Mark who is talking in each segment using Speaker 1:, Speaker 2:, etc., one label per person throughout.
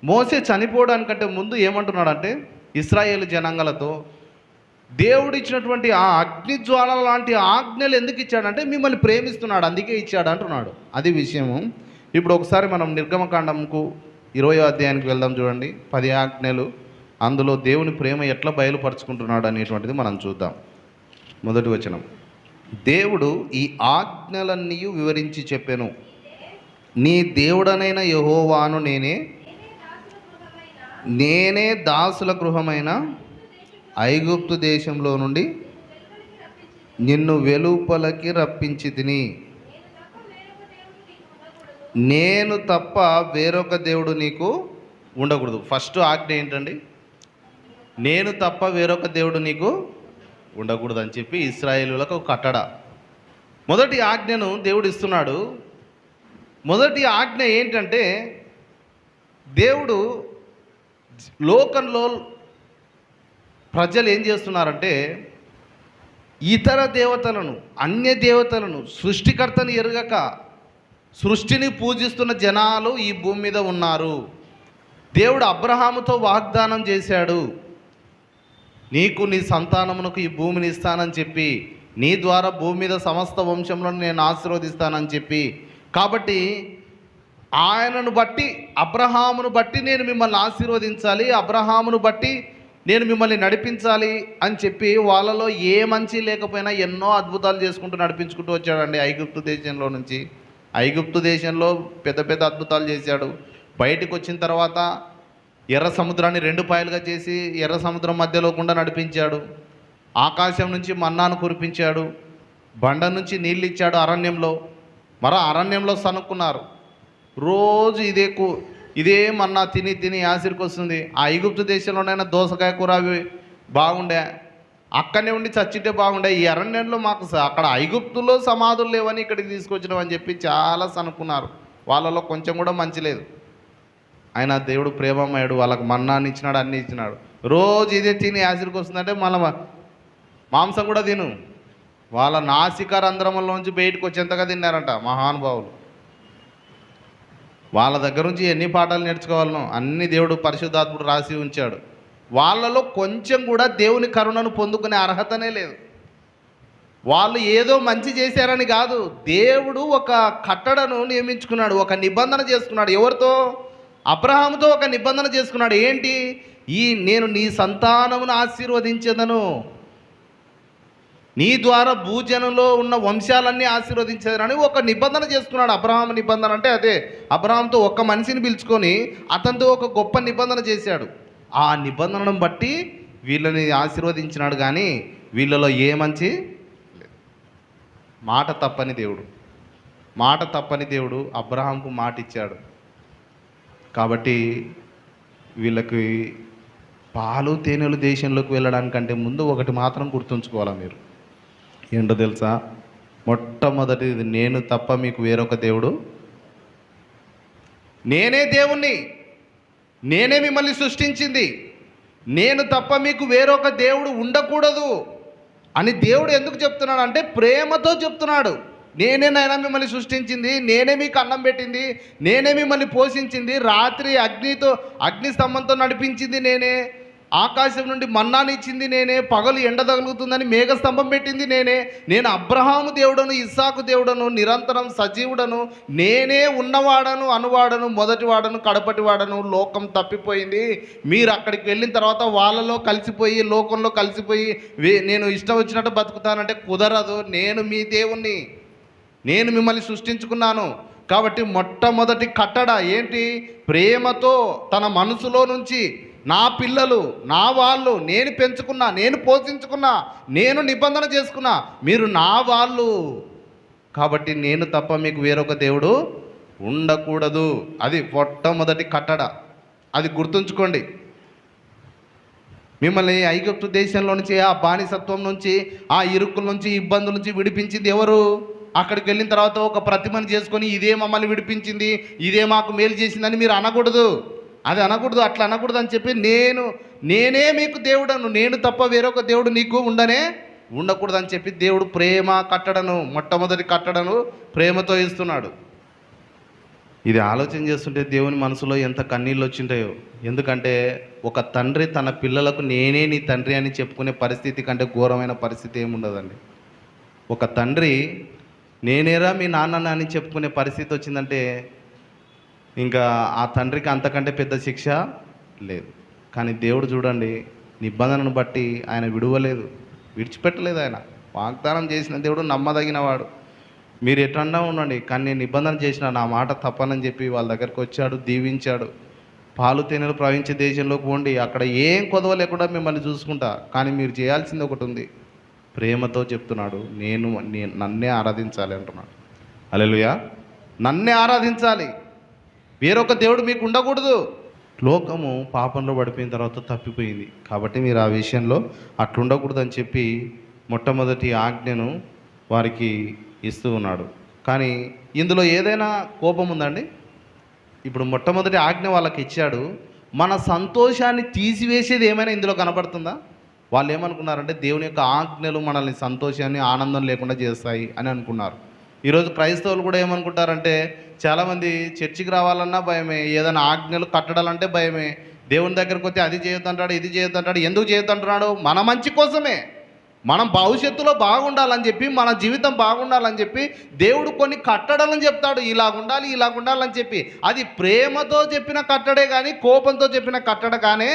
Speaker 1: మోసే చనిపోవడానికంటే ముందు ఏమంటున్నాడంటే ఇశ్రాయేలు జనాంగాలతో దేవుడు ఇచ్చినటువంటి ఆ అగ్నిజ్వాల లాంటి ఆజ్ఞలు ఎందుకు ఇచ్చాడంటే మిమ్మల్ని ప్రేమిస్తున్నాడు, అందుకే ఇచ్చాడు అంటున్నాడు. అది విషయము. ఇప్పుడు ఒకసారి మనం నిర్గమకాండంకు 20వ అధ్యాయానికి వెళ్దాం. చూడండి, 10 ఆజ్ఞలు, అందులో దేవుని ప్రేమ ఎట్లా బయలుపరుచుకుంటున్నాడు అనేటువంటిది మనం చూద్దాం. మొదటి వచనం, దేవుడు ఈ ఆజ్ఞలన్నీ వివరించి చెప్పెను, నీ దేవుడనైన యెహోవాను నేనే దాసుల గృహమైన ఐగుప్తు దేశంలో నుండి నిన్ను వెలుపలకి రప్పించి తిని, నేను తప్ప వేరొక దేవుడు నీకు ఉండకూడదు. ఫస్ట్ ఆజ్ఞ ఏంటండి? నేను తప్ప వేరొక దేవుడు నీకు ఉండకూడదు అని చెప్పి ఇశ్రాయేలులకు కట్టడ. మొదటి ఆజ్ఞను దేవుడు ఇస్తున్నాడు. మొదటి ఆజ్ఞ ఏంటంటే, దేవుడు లోకంలో ప్రజలు ఏం చేస్తున్నారంటే ఇతర దేవతలను, అన్య దేవతలను, సృష్టికర్తను ఎరుగక సృష్టిని పూజిస్తున్న జనాలు ఈ భూమి మీద ఉన్నారు. దేవుడు అబ్రహాముతో వాగ్దానం చేశాడు, నీకు నీ సంతానమునకు ఈ భూమిని ఇస్తానని చెప్పి, నీ ద్వారా భూమి మీద సమస్త వంశంలో నేను ఆశీర్వదిస్తానని చెప్పి. కాబట్టి ఆయనను బట్టి, అబ్రహామును బట్టి నేను మిమ్మల్ని ఆశీర్వదించాలి, అబ్రహామును బట్టి నేను మిమ్మల్ని నడిపించాలి అని చెప్పి వాళ్ళలో ఏ మంచి లేకపోయినా ఎన్నో అద్భుతాలు చేసుకుంటూ నడిపించుకుంటూ వచ్చాడండి ఐగుప్తు దేశంలో నుంచి. ఐగుప్తు దేశంలో పెద్ద పెద్ద అద్భుతాలు చేశాడు. బయటకు వచ్చిన తర్వాత ఎర్ర సముద్రాన్ని 2 పాయలుగా చేసి ఎర్ర సముద్రం మధ్యలో గుండా నడిపించాడు. ఆకాశం నుంచి మన్నాను కురిపించాడు. బండ నుంచి నీళ్ళు ఇచ్చాడు అరణ్యంలో. అరణ్యంలో సనుక్కున్నారు. రోజు ఇదే మన్నా తిని తిని ఆశీర్కి వస్తుంది. ఆ ఐగుప్తు దేశంలోనైనా దోసకాయ కూర అవి బాగుండే, అక్కడనే ఉండి చచ్చితే బాగుండే. ఈ అరణ్యంలో మాకు అక్కడ ఐగుప్తులో సమాధులు లేవని ఇక్కడికి తీసుకొచ్చినామని చెప్పి చాలా సనుక్కున్నారు. వాళ్ళలో కొంచెం కూడా మంచి లేదు. ఆయన దేవుడు ప్రేమమయుడు, వాళ్ళకి మన్నాన్ని ఇచ్చినాడు, అన్నీ ఇచ్చినాడు. రోజు ఇదే తిని ఆశీర్కి వస్తుందంటే మళ్ళీ మాంసం కూడా తిను. వాళ్ళ నాసిక రంధ్రములోంచి బయటకు వచ్చేంతగా తిన్నారంట మహానుభావులు. వాళ్ళ దగ్గర నుంచి ఎన్ని పాఠాలు నేర్చుకోవాలనో అన్ని దేవుడు పరిశుద్ధాత్ముడు రాసి ఉంచాడు. వాళ్ళలో కొంచెం కూడా దేవుని కరుణను పొందుకునే అర్హతనే లేదు. వాళ్ళు ఏదో మంచి చేశారని కాదు, దేవుడు ఒక కట్టడను నియమించుకున్నాడు, ఒక నిబంధన చేసుకున్నాడు. ఎవరితో? అబ్రహాముతో ఒక నిబంధన చేసుకున్నాడు. ఏంటి? నేను నీ సంతానమును ఆశీర్వదించేదను, నీ ద్వారా భూజనంలో ఉన్న వంశాలన్నీ ఆశీర్వదించేదని ఒక నిబంధన చేసుకున్నాడు. అబ్రహాం నిబంధన అంటే అదే. అబ్రహాంతో ఒక్క మనిషిని పిలుచుకొని అతనితో ఒక గొప్ప నిబంధన చేశాడు. ఆ నిబంధనను బట్టి వీళ్ళని ఆశీర్వదించినాడు. కానీ వీళ్ళలో ఏ మంచి లేదు. మాట తప్పని దేవుడు అబ్రహాంకు మాట ఇచ్చాడు. కాబట్టి వీళ్ళకి పాలు తేనెలు దేశంలోకి వెళ్ళడానికంటే ముందు ఒకటి మాత్రం గుర్తుంచుకోవాలా మీరు. ఏంటో తెలుసా? మొట్టమొదటిది, నేను తప్ప మీకు వేరొక దేవుడు, నేనే దేవుణ్ణి, నేనే మిమ్మల్ని సృష్టించింది, నేను తప్ప మీకు వేరొక దేవుడు ఉండకూడదు అని దేవుడు ఎందుకు చెప్తున్నాడు అంటే ప్రేమతో చెప్తున్నాడు. నేనేనైనా మిమ్మల్ని సృష్టించింది, నేనే మీకు అన్నం పెట్టింది, నేనే మిమ్మల్ని పోషించింది, రాత్రి అగ్ని స్తంభంతో నడిపించింది నేనే, ఆకాశం నుండి మన్నాని ఇచ్చింది నేనే, పగలు ఎండ తగులుతుందని మేఘస్తంభం పెట్టింది నేనే, నేను అబ్రహాము దేవుడను, ఇస్సాకు దేవుడను, నిరంతరం సజీవుడను, నేనే ఉన్నవాడను, అనువాడను, మొదటివాడను, కడపటివాడను. లోకం తప్పిపోయింది, మీరు అక్కడికి వెళ్ళిన తర్వాత వాళ్ళలో కలిసిపోయి, లోకంలో కలిసిపోయి నేను ఇష్టం వచ్చినట్టు బతుకుతానంటే కుదరదు. నేను మీ దేవుణ్ణి, నేను మిమ్మల్ని సృష్టించుకున్నాను. కాబట్టి మొట్టమొదటి కట్టడ ఏంటి? ప్రేమతో తన మనసులో నుంచి నా పిల్లలు, నా వాళ్ళు, నేను పెంచుకున్నా, నేను పోషించుకున్నా, నేను నిబంధన చేసుకున్నా, మీరు నా వాళ్ళు, కాబట్టి నేను తప్ప మీకు వేరొక దేవుడు ఉండకూడదు. అది మొట్టమొదటి కట్టడ. అది గుర్తుంచుకోండి. మిమ్మల్ని ఐగుప్తు దేశంలో నుంచి, ఆ బానిసత్వం నుంచి, ఆ ఇరుకుల నుంచి, ఇబ్బందుల నుంచి విడిపించింది ఎవరు? అక్కడికి వెళ్ళిన తర్వాత ఒక ప్రతిమను చేసుకొని ఇదే మమ్మల్ని విడిపించింది, ఇదే మాకు మేలు చేసిందని మీరు అనకూడదు. అది అనకూడదు, అట్లా అనకూడదు అని చెప్పి నేనే మీకు దేవుడను, నేను తప్ప వేరొక దేవుడు నీకు ఉండకూడదు అని చెప్పి దేవుడు ప్రేమ కట్టడను, మొట్టమొదటి కట్టడను ప్రేమతో ఇస్తున్నాడు. ఇది ఆలోచన చేస్తుంటే దేవుని మనసులో ఎంత కన్నీళ్ళు వచ్చింటాయో. ఎందుకంటే ఒక తండ్రి తన పిల్లలకు నేనే నీ తండ్రి అని చెప్పుకునే పరిస్థితి కంటే ఘోరమైన పరిస్థితి ఏముండదండి. ఒక తండ్రి నేనేరా మీ నాన్న అని చెప్పుకునే పరిస్థితి వచ్చిందంటే ఇంకా ఆ తండ్రికి అంతకంటే పెద్ద శిక్ష లేదు. కానీ దేవుడు చూడండి, నిబంధనను బట్టి ఆయన విడువలేదు, విడిచిపెట్టలేదు. ఆయన వాగ్దానం చేసిన దేవుడు నమ్మదగినవాడు. మీరు ఎట్లన్నా ఉండండి, కానీ నేను నిబంధన చేసిన నా మాట తప్పనని చెప్పి వాళ్ళ దగ్గరికి వచ్చాడు, దీవించాడు. పాలు తేనెలు ప్రవహించే దేశంలోకి పోండి, అక్కడ ఏం కొదవ లేకుండా మిమ్మల్ని చూసుకుంటా, కానీ మీరు చేయాల్సింది ఒకటి ఉంది. ప్రేమతో చెప్తున్నాడు, నేను నన్నే ఆరాధించాలి అంటున్నాడు. హల్లెలూయా. నన్నే ఆరాధించాలి, వేరొక దేవుడు మీకు ఉండకూడదు. లోకము పాపంలో పడిపోయిన తర్వాత తప్పిపోయింది కాబట్టి మీరు ఆ విషయంలో అట్లుండకూడదని చెప్పి మొట్టమొదటి ఆజ్ఞను వారికి ఇస్తూ ఉన్నాడు. కానీ ఇందులో ఏదైనా కోపం ఉందండి? ఇప్పుడు మొట్టమొదటి ఆజ్ఞ వాళ్ళకి ఇచ్చాడు, మన సంతోషాన్ని తీసివేసేది ఏమైనా ఇందులో కనపడుతుందా? వాళ్ళు ఏమనుకున్నారంటే దేవుని యొక్క ఆజ్ఞలు మనల్ని సంతోషాన్ని ఆనందం లేకుండా చేస్తాయి అని అనుకున్నారు. ఈరోజు క్రైస్తవులు కూడా ఏమనుకుంటారంటే, చాలామంది చర్చికి రావాలన్నా భయమే, ఏదైనా ఆజ్ఞలు కట్టడాలంటే భయమే, దేవుని దగ్గరికి వస్తే అది చేయొద్దంటాడు, ఇది చేయొద్దంటాడు. ఎందుకు చేయొద్దంటున్నాడు? మన మంచి కోసమే, మనం భవిష్యత్తులో బాగుండాలని చెప్పి, మన జీవితం బాగుండాలని చెప్పి దేవుడు కొన్ని కట్టడాలని చెప్తాడు, ఇలాగుండాలి ఇలాగుండాలని చెప్పి. అది ప్రేమతో చెప్పిన కట్టడే కానీ కోపంతో చెప్పిన కట్టడ కానీ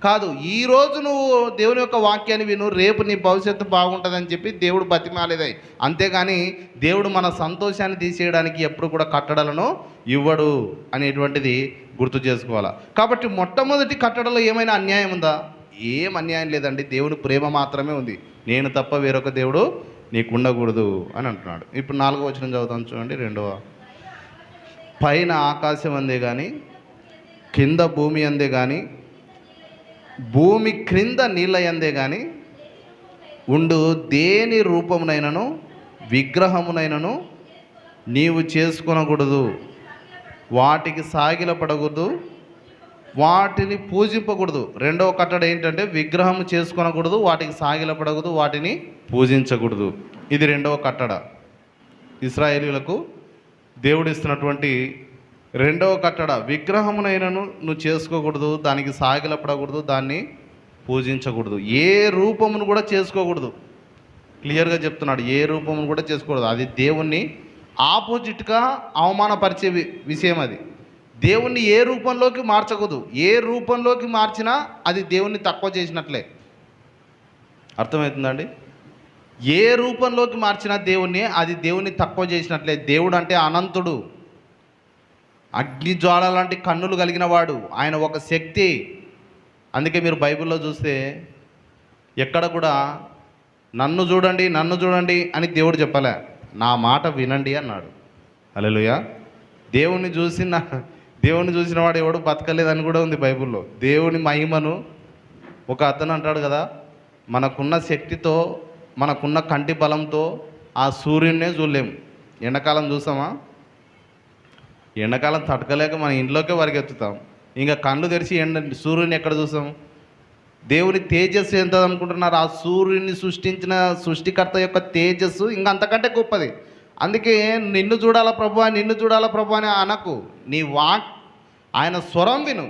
Speaker 1: కాదు. ఈరోజు నువ్వు దేవుని యొక్క వాక్యాన్ని విను, రేపు నీ భవిష్యత్తు బాగుంటుందని చెప్పి దేవుడు బతిమాలేదాయి. అంతేగాని దేవుడు మన సంతోషాన్ని తీసేయడానికి ఎప్పుడు కూడా కట్టడలను ఇవ్వడు అనేటువంటిది గుర్తు చేసుకోవాలా. కాబట్టి మొట్టమొదటి కట్టడలో ఏమైనా అన్యాయం ఉందా? ఏం అన్యాయం లేదండి. దేవుని ప్రేమ మాత్రమే ఉంది. నేను తప్ప వేరొక దేవుడు నీకు ఉండకూడదు అని అంటున్నాడు. ఇప్పుడు 4వ వచనం చదువుతాం చూడండి. 2వ, పైన ఆకాశం అందే కానీ కింద భూమి అందే కానీ భూమి క్రింద నీళ్ళ యందే కానీ ఉండు దేని రూపమునైనను విగ్రహమునైనను నీవు చేసుకొనకూడదు, వాటికి సాగిలపడకూడదు, వాటిని పూజింపకూడదు. 2వ కట్టడ ఏంటంటే విగ్రహం చేసుకొనకూడదు, వాటికి సాగిలపడకూడదు, వాటిని పూజించకూడదు. ఇది 2వ కట్టడ. ఇశ్రాయేలీయులకు దేవుడు ఇస్తున్నటువంటి 2వ కట్టడ. విగ్రహమునైనను నువ్వు చేసుకోకూడదు, దానికి సాగిలపడకూడదు, దాన్ని పూజించకూడదు, ఏ రూపమును కూడా చేసుకోకూడదు. క్లియర్గా చెప్తున్నాడు, ఏ రూపమును కూడా చేసుకోకూడదు. అది దేవుణ్ణి ఆపోజిట్గా అవమానపరిచే విషయం. అది దేవుణ్ణి ఏ రూపంలోకి మార్చకూడదు. ఏ రూపంలోకి మార్చినా అది దేవుణ్ణి తక్కువ చేసినట్లే. అర్థమవుతుందండి? ఏ రూపంలోకి మార్చినా దేవుణ్ణి, అది దేవుణ్ణి తక్కువ చేసినట్లే. దేవుడు అంటే అనంతుడు, అగ్ని జ్వాల లాంటి కన్నులు కలిగిన వాడు, ఆయన ఒక శక్తి. అందుకే మీరు బైబిల్లో చూస్తే ఎక్కడ కూడా నన్ను చూడండి నన్ను చూడండి అని దేవుడు చెప్పలే, నా మాట వినండి అన్నాడు. హల్లెలూయా. దేవుణ్ణి చూసిన వాడు ఎవడు బతకలేదని కూడా ఉంది బైబిల్లో. దేవుని మహిమను ఒక అతను అంటాడు కదా, మనకున్న శక్తితో మనకున్న కంటి బలంతో ఆ సూర్యున్నే చూడలేము. ఎండాకాలం చూసామా? ఎండాకాలం తట్టుకోలేక మన ఇంట్లోకే వరిగెత్తుతాం. ఇంకా కళ్ళు తెరిచి సూర్యుని ఎక్కడ చూసాం? దేవుని తేజస్సు ఎంత అనుకుంటున్నారు? ఆ సూర్యుని సృష్టించిన సృష్టికర్త యొక్క తేజస్సు ఇంకా అంతకంటే గొప్పది. అందుకే నిన్ను చూడాలా ప్రభు, నిన్ను చూడాలా ప్రభు అని అనకు. నీ ఆయన స్వరం విను.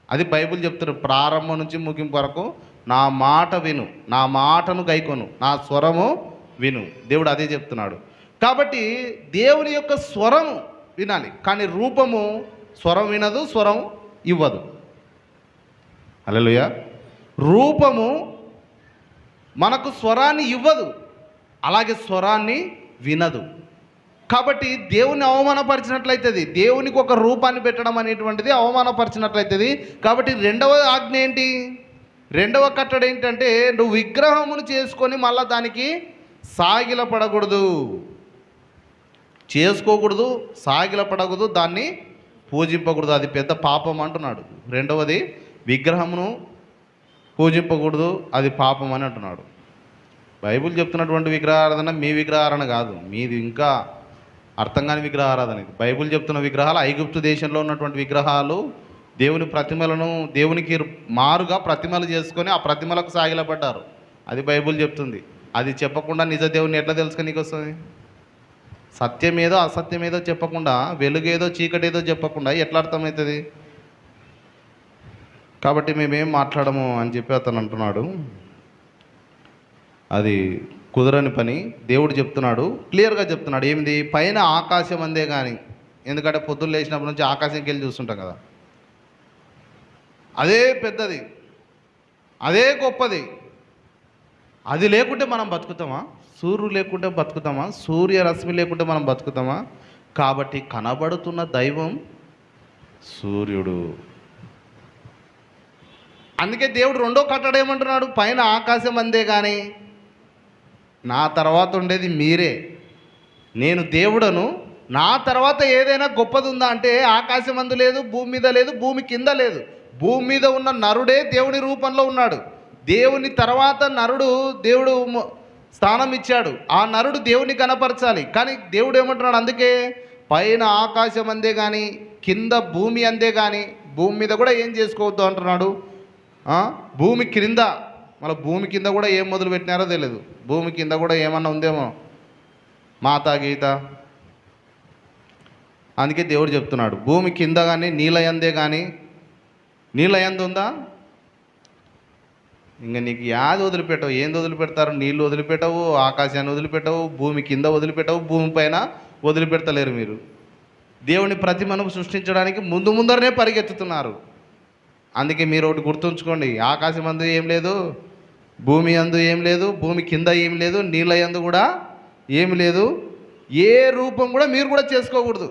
Speaker 1: అది బైబిల్ చెప్తారు, ప్రారంభం నుంచి ముగింపు వరకు నా మాట విను, నా మాటను గైకొను, నా స్వరము విను. దేవుడు అదే చెప్తున్నాడు. కాబట్టి దేవుని యొక్క స్వరము వినాలి, కానీ రూపము స్వరం వినదు, స్వరం ఇవ్వదు. హల్లెలూయా. రూపము మనకు స్వరాన్ని ఇవ్వదు, అలాగే స్వరాన్ని వినదు. కాబట్టి దేవుని అవమానపరిచినట్లయితుంది, దేవునికి ఒక రూపాన్ని పెట్టడం అనేటువంటిది అవమానపరిచినట్లయితుంది. కాబట్టి 2వ ఆజ్ఞ ఏంటి? 2వ కట్టడ ఏంటంటే నువ్వు విగ్రహమును చేసుకొని మళ్ళీ దానికి సాగిలపడకూడదు, చేసుకోకూడదు, సాగిలపడకూడదు, దాన్ని పూజింపకూడదు. అది పెద్ద పాపం అంటున్నాడు. 2వది విగ్రహమును పూజింపకూడదు, అది పాపం అని అంటున్నాడు. బైబిల్ చెప్తున్నటువంటి విగ్రహారాధన మీ విగ్రహారాధన కాదు, మీది ఇంకా అర్థం కాని విగ్రహారాధన. ఇది బైబిల్ చెప్తున్న విగ్రహాలు ఐగుప్తు దేశంలో ఉన్నటువంటి విగ్రహాలు, దేవుని ప్రతిమలను దేవునికి మారుగా ప్రతిమలు చేసుకొని ఆ ప్రతిమలకు సాగిలపడ్డారు. అది బైబిల్ చెప్తుంది. అది చెప్పకుండా నిజ దేవుని ఎట్లా తెలుసుకొని నీకు వస్తుంది? సత్యమేదో అసత్యమేదో చెప్పకుండా, వెలుగేదో చీకటేదో చెప్పకుండా ఎట్లా అర్థమవుతుంది? కాబట్టి మేమేం మాట్లాడము అని చెప్పి అతను అంటున్నాడు. అది కుదరని పని. దేవుడు చెప్తున్నాడు, క్లియర్గా చెప్తున్నాడు. ఏమిది? పైన ఆకాశం అందే కానీ, ఎందుకంటే పొద్దున్న లేచినప్పటి నుంచి ఆకాశంకి వెళ్ళి చూస్తుంటాం కదా, అదే పెద్దది, అదే గొప్పది. అది లేకుంటే మనం బతుకుతామా? సూర్యుడు లేకుంటే బతుకుతామా? సూర్యరశ్మి లేకుంటే మనం బతుకుతామా? కాబట్టి కనబడుతున్న దైవం సూర్యుడు. అందుకే దేవుడు రెండో కట్టడ ఏమంటున్నాడు? పైన ఆకాశం అందే కానీ నా తర్వాత ఉండేది మీరే. నేను దేవుడను, నా తర్వాత ఏదైనా గొప్పది ఉందా అంటే ఆకాశం అందు లేదు, భూమి మీద లేదు, భూమి కింద లేదు. భూమి మీద ఉన్న నరుడే దేవుని రూపంలో ఉన్నాడు. దేవుని తర్వాత నరుడు దేవుడు స్థానం ఇచ్చాడు. ఆ నరుడు దేవుని కనపరచాలి. కానీ దేవుడు ఏమంటున్నాడు? అందుకే పైన ఆకాశం అందే కానీ కింద భూమి అందే కానీ భూమి మీద కూడా ఏం చేసుకోవద్దు అంటున్నాడు. భూమి క్రింద, మళ్ళీ భూమి కింద కూడా ఏం మొదలు పెట్టినారో తెలియదు. భూమి కింద కూడా ఏమన్నా ఉందేమో, మాతా గీత. అందుకే దేవుడు చెప్తున్నాడు, భూమి కింద కానీ నీలయందే కానీ, నీలయందు ఉందా? ఇంకా నీకు యాది వదిలిపెట్టవు? ఏంది వదిలిపెడతారు? నీళ్ళు వదిలిపెట్టవు, ఆకాశాన్ని వదిలిపెట్టవు, భూమి కింద వదిలిపెట్టవు, భూమి పైన వదిలిపెడతలేరు. మీరు దేవుని ప్రతిమను సృష్టించడానికి ముందరనే పరిగెత్తుతున్నారు. అందుకే మీరు ఒకటి గుర్తుంచుకోండి, ఆకాశం అందు ఏం లేదు, భూమి అందు ఏం లేదు, భూమి కింద ఏం లేదు, నీళ్ళ యందు కూడా ఏమి లేదు. ఏ రూపం కూడా మీరు కూడా చేసుకోకూడదు.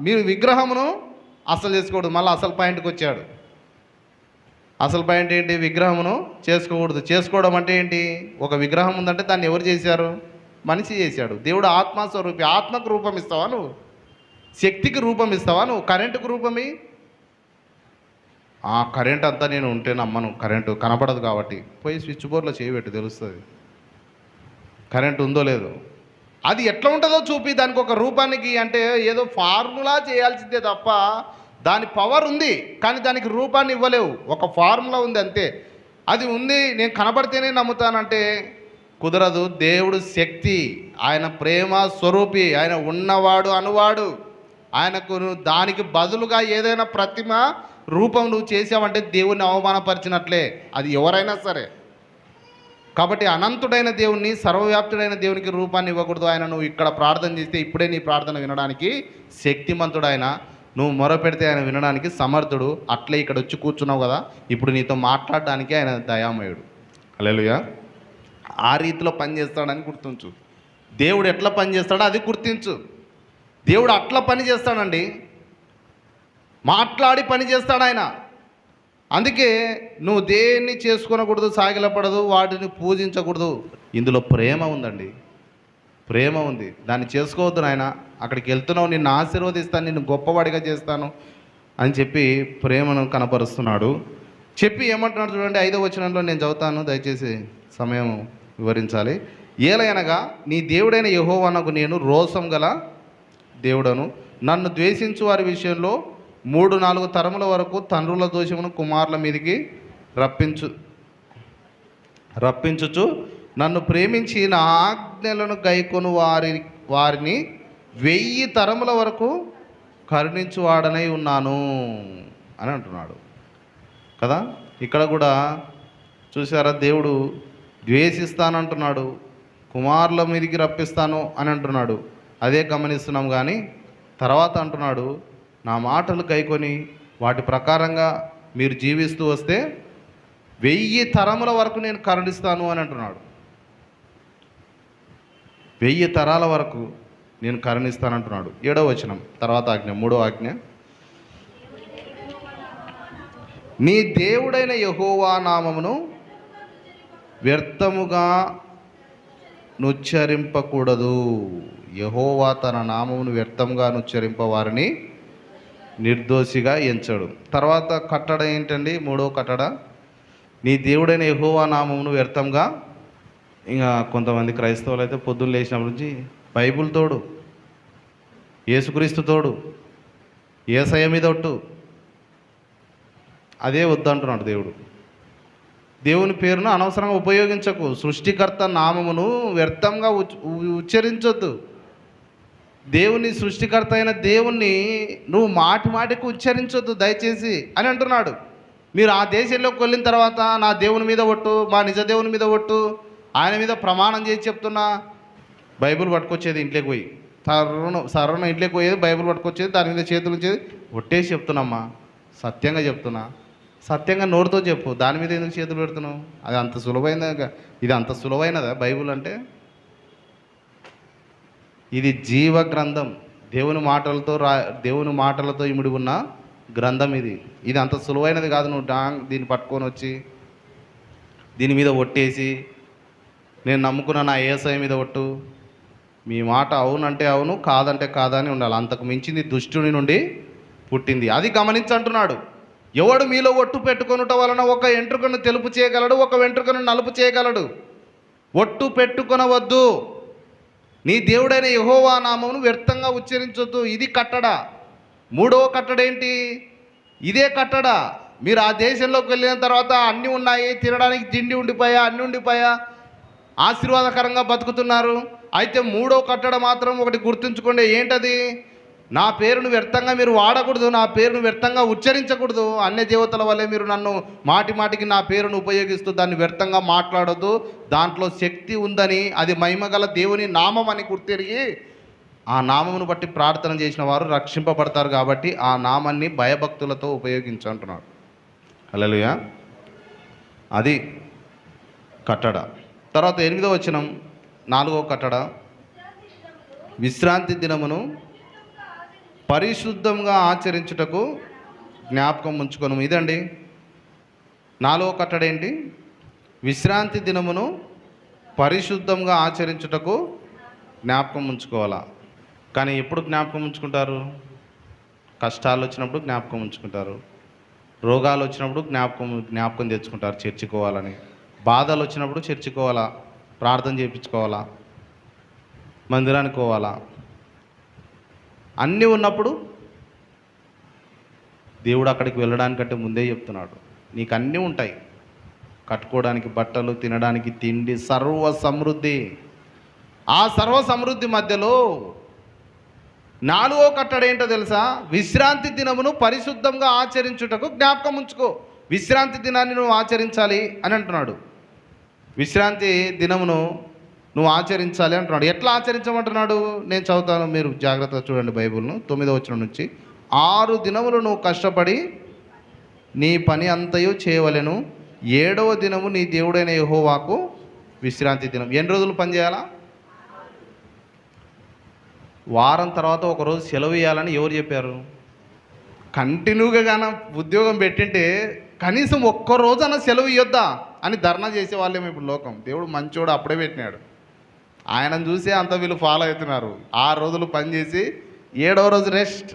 Speaker 1: మీరు విగ్రహమును అసలు చేసుకోకూడదు. మళ్ళీ అసలు పాయింట్కి వచ్చాడు. అసలు పాయింట్ ఏంటి? విగ్రహమును చేసుకోకూడదు. చేసుకోవడం అంటే ఏంటి? ఒక విగ్రహం ఉందంటే దాన్ని ఎవరు చేశారు? మనిషి చేశాడు. దేవుడు ఆత్మస్వరూపి. ఆత్మకు రూపం ఇస్తావా నువ్వు? శక్తికి రూపం ఇస్తావా నువ్వు? కరెంటుకు రూపమి? కరెంట్ అంతా నేను ఉంటే నమ్మను, కరెంటు కనపడదు కాబట్టి. పోయి స్విచ్ బోర్డులో చేయబెట్టు, తెలుస్తుంది కరెంట్ ఉందో లేదో. అది ఎట్లా ఉంటుందో చూపి దానికి ఒక రూపానికి. అంటే ఏదో ఫార్ములా చేయాల్సిందే తప్ప దాని పవర్ ఉంది కానీ దానికి రూపాన్ని ఇవ్వలేవు. ఒక ఫార్ములా ఉంది అంతే. అది ఉంది, నేను కనబడితేనే నమ్ముతానంటే కుదరదు. దేవుడు శక్తి, ఆయన ప్రేమ స్వరూపి, ఆయన ఉన్నవాడు అనువాడు. ఆయనకు దానికి బదులుగా ఏదైనా ప్రతిమ రూపం నువ్వు చేసావంటే దేవుణ్ణి అవమానపరిచినట్లే, అది ఎవరైనా సరే. కాబట్టి అనంతుడైన దేవుణ్ణి, సర్వవ్యాప్తుడైన దేవునికి రూపాన్ని ఇవ్వకూడదు. ఆయన నువ్వు ఇక్కడ ప్రార్థన చేస్తే ఇప్పుడే నీ ప్రార్థన వినడానికి శక్తిమంతుడు ఆయన. నువ్వు మొరపెడితే ఆయన వినడానికి సమర్థుడు. అట్లే ఇక్కడ వచ్చి కూర్చున్నావు కదా, ఇప్పుడు నీతో మాట్లాడడానికి ఆయన దయామయుడు. హల్లెలూయా. ఆ రీతిలో పనిచేస్తాడని గుర్తించు. దేవుడు ఎట్లా పని చేస్తాడో అది గుర్తించు. దేవుడు అట్లా పని చేస్తాడండి, మాట్లాడి పని చేస్తాడు ఆయన. అందుకే నువ్వు దేన్ని చేసుకొనకూడదు, సాగిలపడదు, వాటిని పూజించకూడదు. ఇందులో ప్రేమ ఉందండి, ప్రేమ ఉంది. దాన్ని చేసుకోవద్దు నాయన. అక్కడికి వెళ్తున్నావు, నిన్ను ఆశీర్వదిస్తాను, నిన్ను గొప్పవాడిగా చేస్తాను అని చెప్పి ప్రేమను కనపరుస్తున్నాడు. చెప్పి ఏమంటున్నాడు చూడండి, 5వ వచనంలో నేను చదువుతాను, దయచేసి సమయం వివరించాలి. ఏలయనగా నీ దేవుడైన యెహోవానకు నేను రోషం గల దేవుడను, నన్ను ద్వేషించు వారి విషయంలో 3-4 తరముల వరకు తండ్రుల దోషమును కుమారుల మీదకి రప్పించుచు నన్ను ప్రేమించి నా ఆజ్ఞలను గైకొను వారిని 1000 తరముల వరకు కరుణించువాడనై ఉన్నాను అని అంటున్నాడు కదా. ఇక్కడ కూడా చూసారా, దేవుడు ద్వేషిస్తానంటున్నాడు, కుమారుల మీదకి రప్పిస్తాను అని అంటున్నాడు. అదే గమనిస్తున్నాం. కానీ తర్వాత అంటున్నాడు, నా మాటలు గైకొని వాటి ప్రకారంగా మీరు జీవిస్తూ వస్తే 1000 తరముల వరకు నేను కరుణిస్తాను అని అంటున్నాడు. 1000 తరాల వరకు నేను కరుణిస్తానంటున్నాడు. 7వ వచనం తర్వాత ఆజ్ఞ, 3వ ఆజ్ఞ, నీ దేవుడైన యెహోవా నామమును వ్యర్థముగా నుచ్చరింపకూడదు. యెహోవా తన నామమును వ్యర్థంగా నుచ్చరింప వారిని నిర్దోషిగా ఎంచడు. తర్వాత కట్టడ ఏంటండి? 3వ కట్టడ, నీ దేవుడైన యెహోవా నామమును వ్యర్థంగా. ఇంకా కొంతమంది క్రైస్తవులు అయితే పొద్దున్న లేచినప్పటి నుంచి బైబుల్ తోడు, యేసుక్రీస్తు తోడు, యేసయ్య మీద ఒట్టు, అదే వద్దంటున్నాడు దేవుడు. దేవుని పేరును అనవసరంగా ఉపయోగించకు, సృష్టికర్త నామమును వ్యర్థంగా ఉచ్చరించొద్దు. దేవుని సృష్టికర్త అయిన దేవుణ్ణి నువ్వు మాటి మాటికి ఉచ్చరించొద్దు దయచేసి అని అంటున్నాడు. మీరు ఆ దేశంలోకి వెళ్ళిన తర్వాత నా దేవుని మీద ఒట్టు, మా నిజ దేవుని మీద ఒట్టు, ఆయన మీద ప్రమాణం చేసి చెప్తున్నా, బైబిల్ పట్టుకొచ్చేది ఇంట్లోకి పోయి సర్వన ఇంట్లోకి పోయేది, బైబిల్ పట్టుకొచ్చేది, దాని మీద చేతులు వచ్చేది, ఒట్టేసి చెప్తున్నామ్మా, సత్యంగా చెప్తున్నా, సత్యంగా నోటితో చెప్పు, దాని మీద ఎందుకు చేతులు పెడుతున్నావు? అది అంత సులభైనదా? ఇది అంత సులభైనదా బైబిల్ అంటే? ఇది జీవ గ్రంథం, దేవుని మాటలతో ఇమిడి ఉన్న గ్రంథం. ఇది అంత సులువైనది కాదు. నువ్వు దీన్ని పట్టుకొని వచ్చి దీని మీద ఒట్టేసి నేను నమ్ముకున్న నా యేసయ్య మీద ఒట్టు, మీ మాట అవునంటే అవును, కాదంటే కాదని ఉండాలి. అంతకు మించింది దుష్టుని నుండి పుట్టింది. అది గమనించంటున్నాడు. ఎవడు మీలో ఒట్టు పెట్టుకొనుట వలన ఒక వెంట్రుకను తెలుపు చేయగలడు, ఒక వెంట్రుకను నలుపు చేయగలడు. ఒట్టు పెట్టుకొనవద్దు, నీ దేవుడైన యెహోవా నామమును వ్యర్థంగా ఉచ్చరించొద్దు. ఇది కట్టడ. మూడవ కట్టడ ఏంటి? ఇదే కట్టడ. మీరు ఆ దేశంలోకి వెళ్ళిన తర్వాత అన్నీ ఉన్నాయి, తినడానికి తిండి ఉండిపోయా, అన్నీ ఉండిపోయా, ఆశీర్వాదకరంగా బతుకుతున్నారు. అయితే మూడో కట్టడ మాత్రం ఒకటి గుర్తుంచుకోండి. ఏంటది? నా పేరును వ్యర్థంగా మీరు వాడకూడదు, నా పేరును వ్యర్థంగా ఉచ్చరించకూడదు. అన్య దేవతల వల్లే మీరు నన్ను మాటి మాటికి నా పేరును ఉపయోగిస్తూ దాన్ని వ్యర్థంగా మాట్లాడొద్దు. దాంట్లో శక్తి ఉందని, అది మహిమగల దేవుని నామం అని గుర్తెరిగి ఆ నామమును బట్టి ప్రార్థన చేసిన వారు రక్షింపబడతారు. కాబట్టి ఆ నామాన్ని భయభక్తులతో ఉపయోగించంటున్నాడు. హల్లెలూయా. అది కట్టడ. తర్వాత 8వ వచనం, 4వ కట్టడ, విశ్రాంతి దినమును పరిశుద్ధంగా ఆచరించుటకు జ్ఞాపకం ఉంచుకొను. ఇదండి 4వ కట్టడ. ఏంటి? విశ్రాంతి దినమును పరిశుద్ధంగా ఆచరించుటకు జ్ఞాపకం ఉంచుకోవాలా. కానీ ఎప్పుడు జ్ఞాపకం ఉంచుకుంటారు? కష్టాలు వచ్చినప్పుడు జ్ఞాపకం ఉంచుకుంటారు, రోగాలు వచ్చినప్పుడు జ్ఞాపకం తెచ్చుకుంటారు చేర్చుకోవాలని, బాధలు వచ్చినప్పుడు చేర్చుకోవాలా, ప్రార్థన చేయించుకోవాలా, మందిరానికి పోవాలా. అన్నీ ఉన్నప్పుడు దేవుడు అక్కడికి వెళ్ళడానికంటే ముందే చెప్తున్నాడు, నీకు అన్నీ ఉంటాయి, కట్టుకోవడానికి బట్టలు, తినడానికి తిండి, సర్వ సమృద్ధి. ఆ సర్వ సమృద్ధి మధ్యలో 4వ కట్టడ ఏంటో తెలుసా? విశ్రాంతి దినమును పరిశుద్ధంగా ఆచరించుటకు జ్ఞాపకం ఉంచుకో. విశ్రాంతి దినాన్ని నువ్వు ఆచరించాలి అని అంటున్నాడు. విశ్రాంతి దినమును నువ్వు ఆచరించాలి అంటున్నాడు. ఎట్లా ఆచరించమంటున్నాడు? నేను చదువుతాను, మీరు జాగ్రత్తగా చూడండి బైబిల్ను. 9వ వచనం నుంచి, 6 దినములు నువ్వు కష్టపడి నీ పని అంతయు చేయవలెను, 7వ దినము నీ దేవుడైన యెహోవాకు విశ్రాంతి దినం. ఎన్ని రోజులు పని చేయాలా? వారం తర్వాత ఒకరోజు సెలవు ఇవ్వాలని ఎవరు చెప్పారు? కంటిన్యూగా కానీ ఉద్యోగం పెట్టింటే కనీసం ఒక్కరోజన్నా సెలవు ఇవ్వద్దా అని ధర్నా చేసేవాళ్ళేమో ఇప్పుడు లోకం. దేవుడు మంచోడు, అప్పుడే పెట్టినాడు. ఆయనను చూసే అంత వీళ్ళు ఫాలో అవుతున్నారు. 6 రోజులు పనిచేసి 7వ రోజు రెస్ట్,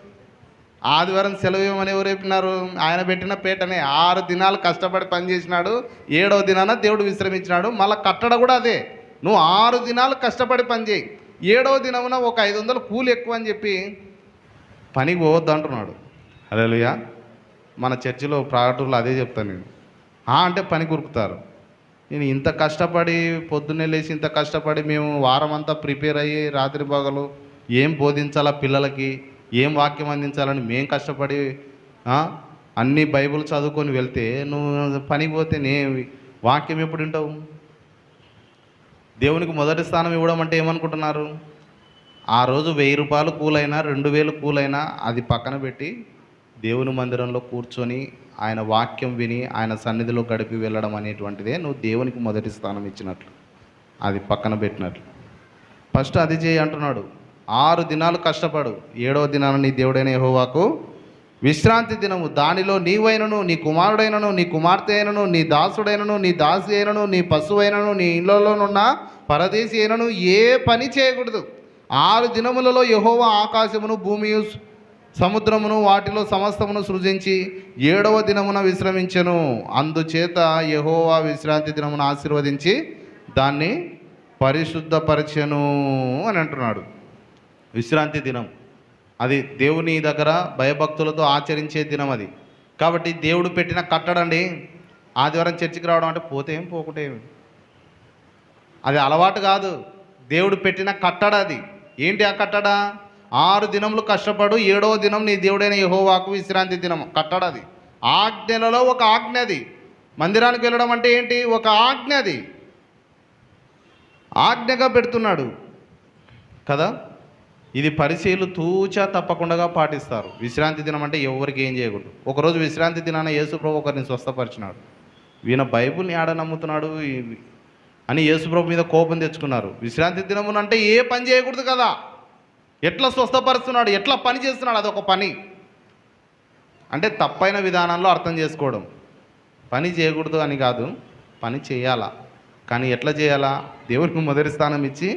Speaker 1: ఆదివారం సెలవు ఇవ్వమని ఎవరు చెప్పినారు? ఆయన పెట్టిన పేటనే. 6 దినాలు కష్టపడి పనిచేసినాడు, 7వ దినాన దేవుడు విశ్రమించినాడు. మళ్ళీ కట్టడ కూడా అదే, నువ్వు 6 దినాలు కష్టపడి పని చేయి, 7వ దినమున ఒక 500 కూలి ఎక్కువ అని చెప్పి పనికి పోవద్దు అంటున్నాడు. హల్లెలూయా. మన చర్చిలో ప్రాటూర్లో అదే చెప్తాను నేను. అంటే పని కురుకుతారు. నేను ఇంత కష్టపడి పొద్దున్నే లేచి ఇంత కష్టపడి మేము వారం అంతా ప్రిపేర్ అయ్యి రాత్రి పగలు ఏం బోధించాలా పిల్లలకి, ఏం వాక్యం అందించాలని మేము కష్టపడి అన్ని బైబిల్ చదువుకొని వెళ్తే నువ్వు పనికి పోతే వాక్యం ఎప్పుడు వింటావు? దేవునికి మొదటి స్థానం ఇవ్వడం అంటే ఏమనుకుంటున్నారు? ఆ రోజు 1000 రూపాయలు కూలైనా 2000 కూలైనా అది పక్కన పెట్టి దేవుని మందిరంలో కూర్చొని ఆయన వాక్యం విని ఆయన సన్నిధిలో గడిపి వెళ్ళడం అనేటువంటిదే నువ్వు దేవునికి మొదటి స్థానం ఇచ్చినట్లు, అది పక్కన పెట్టినట్లు. ఫస్ట్ అది చేయి అంటున్నాడు. 6 దినాలు కష్టపడు, 7వ దినాన నీ దేవుడైన యెహోవాకు విశ్రాంతి దినము. దానిలో నీవైనను, నీ కుమారుడైనను, నీ కుమార్తె అయినను, నీ దాసుడైనను, నీ దాసి అయినను, నీ పశువైనను, నీ ఇళ్లలోనున్న పరదేశి అయినను ఏ పని చేయకూడదు. 6 దినములలో యెహోవా ఆకాశమును, భూమియు, సముద్రమును, వాటిలో సమస్తమును సృజించి 7వ దినమున విశ్రమించెను. అందుచేత యెహోవా విశ్రాంతి దినమును ఆశీర్వదించి దాన్ని పరిశుద్ధపరచెను అని అంటున్నాడు. విశ్రాంతి దినం అది దేవుని దగ్గర భయభక్తులతో ఆచరించే దినం అది. కాబట్టి దేవుడు పెట్టిన కట్టడండి. ఆదివారం చర్చికి రావడం అంటే పోతే ఏం పోకుంటే ఏమి, అది అలవాటు కాదు. దేవుడు పెట్టిన కట్టడ అది. ఏంటి ఆ కట్టడ? 6 దినములు కష్టపడు, 7వ దినం నీ దేవుడైన యెహోవాకు విశ్రాంతి దినం కట్టడు. అది ఆజ్ఞలలో ఒక ఆజ్ఞ. అది మందిరానికి వెళ్ళడం అంటే ఏంటి? ఒక ఆజ్ఞ. అది ఆజ్ఞగా పెడుతున్నాడు కదా. ఇది పరిచయులు తూచా తప్పకుండా పాటిస్తారు. విశ్రాంతి దినం అంటే ఎవరికి ఏం చేయకూడదు. ఒకరోజు విశ్రాంతి దినాన యేసుప్రభు ఒకరిని స్వస్థపరిచినాడు. ఈయన బైబిల్ని ఆడ నమ్ముతున్నాడు అని యేసుప్రభు మీద కోపం తెచ్చుకున్నారు. విశ్రాంతి దినమున అంటే ఏ పని చేయకూడదు కదా, ఎట్లా స్వస్థపరుస్తున్నాడు, ఎట్లా పని చేస్తున్నాడు, అదొక పని. అంటే తప్పైన విధానంలో అర్థం చేసుకోవడం. పని చేయకూడదు అని కాదు, పని చేయాలా. కానీ ఎట్లా చేయాలా? దేవునికి మొదటి స్థానం ఇచ్చి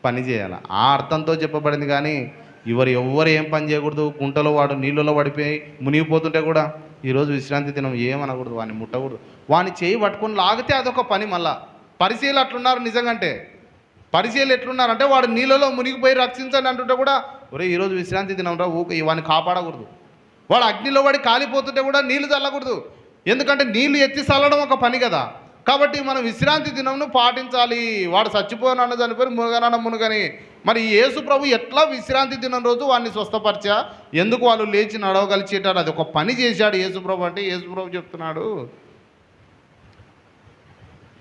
Speaker 1: పని చేయాలా, ఆ అర్థంతో చెప్పబడింది. కానీ ఎవ్వరు ఏం పని చేయకూడదు. గుంటలో వాడు నీళ్ళలో పడిపోయి మునిగిపోతుంటే కూడా ఈరోజు విశ్రాంతి దినం ఏమనకూడదు, వాడిని ముట్టకూడదు. వాడిని చేయి పట్టుకొని లాగితే అదొక పని. మళ్ళా పరిచయులు అట్లున్నారు. నిజంగంటే పరిచయులు ఎట్లున్నారంటే వాడు నీళ్ళలో మునిగిపోయి రక్షించండి అంటుంటే కూడా ఒరే ఈరోజు విశ్రాంతి దినం రా, ఊక వాడిని కాపాడకూడదు. వాడు అగ్నిలో పడి కాలిపోతుంటే కూడా నీళ్లు చల్లకూడదు. ఎందుకంటే నీళ్లు ఎత్తి చల్లడం ఒక పని కదా. కాబట్టి మనం విశ్రాంతి దినంను పాటించాలి. వాడు చచ్చిపోయినన్న చనిపోయి మునగనన్న మునుగని. మరి యేసు ప్రభు ఎట్లా విశ్రాంతి దినం రోజు వాడిని స్వస్థపరిచా, ఎందుకు వాళ్ళు లేచి నడవగలిచేటారు, అది ఒక పని చేశాడు యేసు ప్రభు. అంటే యేసు ప్రభు చెప్తున్నాడు,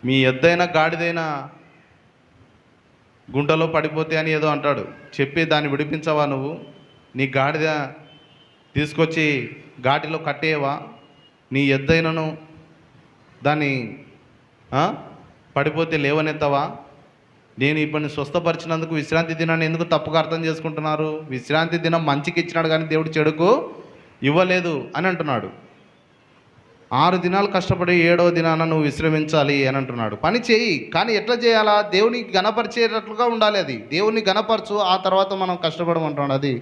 Speaker 1: మీ ఎద్దైనా గాడిదైనా గుంటలో పడిపోతే అని ఏదో అంటాడు. చెప్పి దాన్ని విడిపించవా నువ్వు? నీ గాడిద తీసుకొచ్చి ఘాటిలో కట్టేయవా? నీ ఎద్దైనను దాన్ని పడిపోతే లేవనెత్తవా? నేను ఇప్పుడు స్వస్థపరిచినందుకు విశ్రాంతి దినాన్ని ఎందుకు తప్పుగా అర్థం చేసుకుంటున్నారు? విశ్రాంతి దినం మంచికి ఇచ్చినాడు కానీ దేవుడు చెడుకు ఇవ్వలేదు అని అంటున్నాడు. 6 దినాలు కష్టపడి 7వ దినాన నువ్వు విశ్రమించాలి అని అంటున్నాడు. పని చేయి, కానీ ఎట్లా చేయాలా? దేవుని గణపరిచేటట్లుగా ఉండాలి. అది దేవుని గణపరచు, ఆ తర్వాత మనం కష్టపడమంటున్నాడు. అది